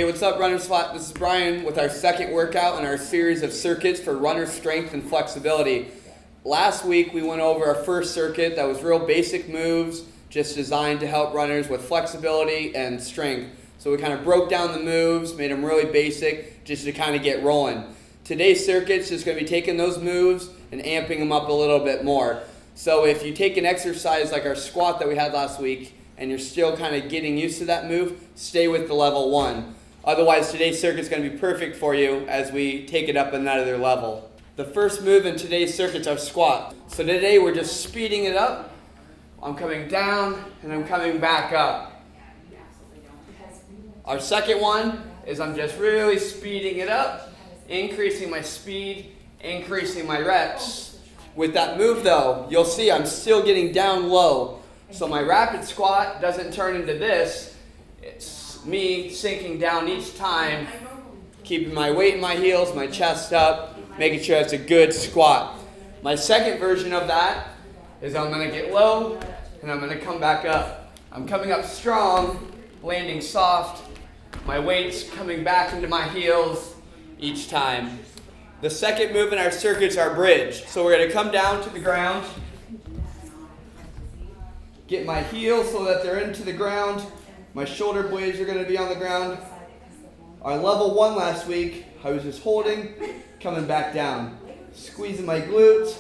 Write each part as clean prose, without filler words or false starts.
what's up, Runner Spot? This is Brian with our second workout in our series of circuits for runner strength and flexibility. Last week we went over our first circuit that was real basic moves, just designed to help runners with flexibility and strength. So we kind of broke down the moves, made them really basic, just to kind of get rolling. Today's circuit's just going to be taking those moves and amping them up a little bit more. So if you take an exercise like our squat that we had last week, and you're still kind of getting used to that move, stay with the level 1. Otherwise, today's circuit's going to be perfect for you as we take it up another level. The first move in today's circuit's our squat. So today we're just speeding it up. I'm coming down and I'm coming back up. Our second one is I'm just really speeding it up, increasing my speed, increasing my reps. With that move though, you'll see I'm still getting down low. So my rapid squat doesn't turn into this. It's me sinking down each time, keeping my weight in my heels, my chest up, making sure it's a good squat. My second version of that is I'm going to get low and I'm going to come back up. I'm coming up strong, landing soft. My weight's coming back into my heels each time. The second move in our circuit's our bridge. So we're going to come down to the ground. Get my heels so that they're into the ground. My shoulder blades are going to be on the ground. Our level 1 last week, I was just holding, coming back down. Squeezing my glutes,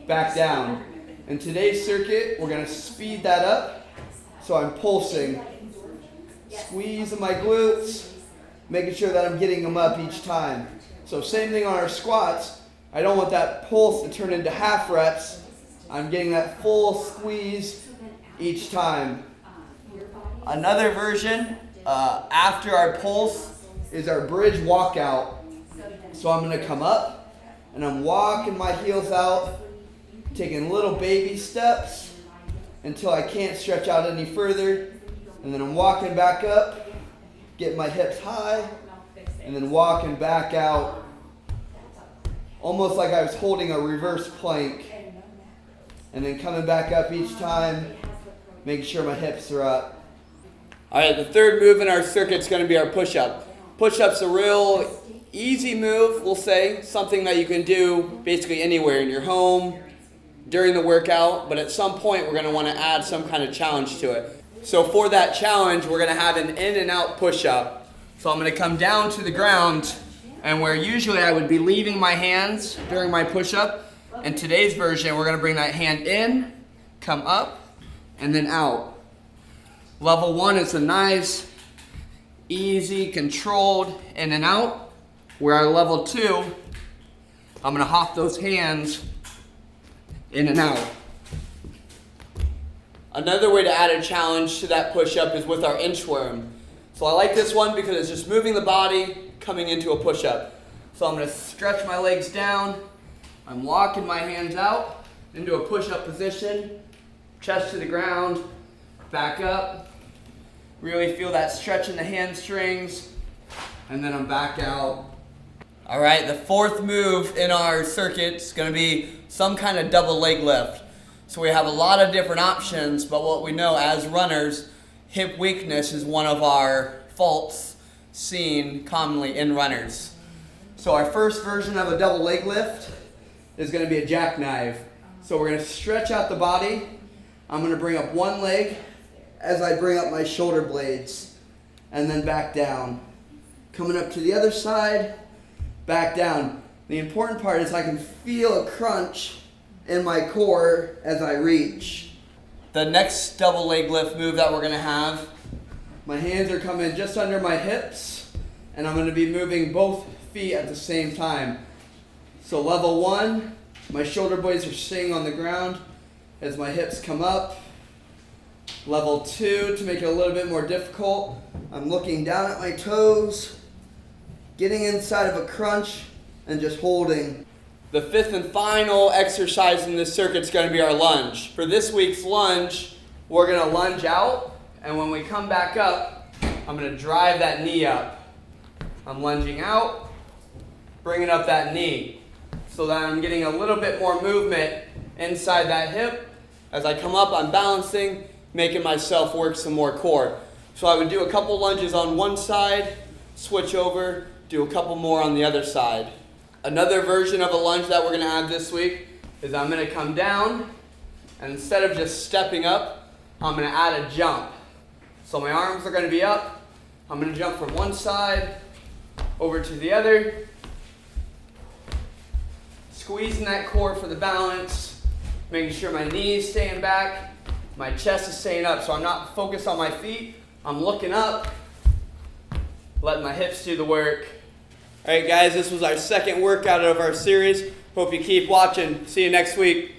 back down. In today's circuit, we're going to speed that up. So I'm pulsing. Squeezing my glutes, making sure that I'm getting them up each time. So same thing on our squats. I don't want that pulse to turn into half reps. I'm getting that full squeeze each time. Another version after our pulse is our bridge walkout. So I'm going to come up and I'm walking my heels out, taking little baby steps until I can't stretch out any further. And then I'm walking back up, getting my hips high, and then walking back out. Almost like I was holding a reverse plank. And then coming back up each time, making sure my hips are up. All right, the third move in our circuit is going to be our push-up. Push-up's a real easy move, we'll say, something that you can do basically anywhere in your home, during the workout, but at some point we're going to want to add some kind of challenge to it. So for that challenge, we're going to have an in and out push-up. So I'm going to come down to the ground, and where usually I would be leaving my hands during my push-up, in today's version, we're going to bring that hand in, come up, and then out. Level 1 is a nice, easy, controlled in and out. Where our level 2, I'm going to hop those hands in and out. Another way to add a challenge to that push-up is with our inchworm. So I like this one because it's just moving the body, coming into a push-up. So I'm going to stretch my legs down. I'm walking my hands out into a push-up position. Chest to the ground, back up. Really feel that stretch in the hamstrings. And then I'm back out. All right, the fourth move in our circuit is going to be some kind of double leg lift. So we have a lot of different options, but what we know as runners, hip weakness is one of our faults seen commonly in runners. So our first version of a double leg lift is going to be a jackknife. So we're going to stretch out the body. I'm going to bring up one leg as I bring up my shoulder blades and then back down. Coming up to the other side, back down. The important part is I can feel a crunch in my core as I reach. The next double leg lift move that we're going to have, my hands are coming just under my hips and I'm going to be moving both feet at the same time. So level 1, my shoulder blades are staying on the ground as my hips come up. Level 2, to make it a little bit more difficult, I'm looking down at my toes, getting inside of a crunch, and just holding. The fifth and final exercise in this circuit is going to be our lunge. For this week's lunge, we're going to lunge out, and when we come back up, I'm going to drive that knee up. I'm lunging out, bringing up that knee, so that I'm getting a little bit more movement inside that hip. As I come up, I'm balancing, making myself work some more core. So I would do a couple lunges on one side, switch over, do a couple more on the other side. Another version of a lunge that we're gonna add this week is I'm gonna come down, and instead of just stepping up, I'm gonna add a jump. So my arms are gonna be up, I'm gonna jump from one side over to the other, squeezing that core for the balance, making sure my knees staying back, my chest is staying up, so I'm not focused on my feet, I'm looking up, letting my hips do the work. All right, guys, this was our second workout of our series. Hope you keep watching. See you next week.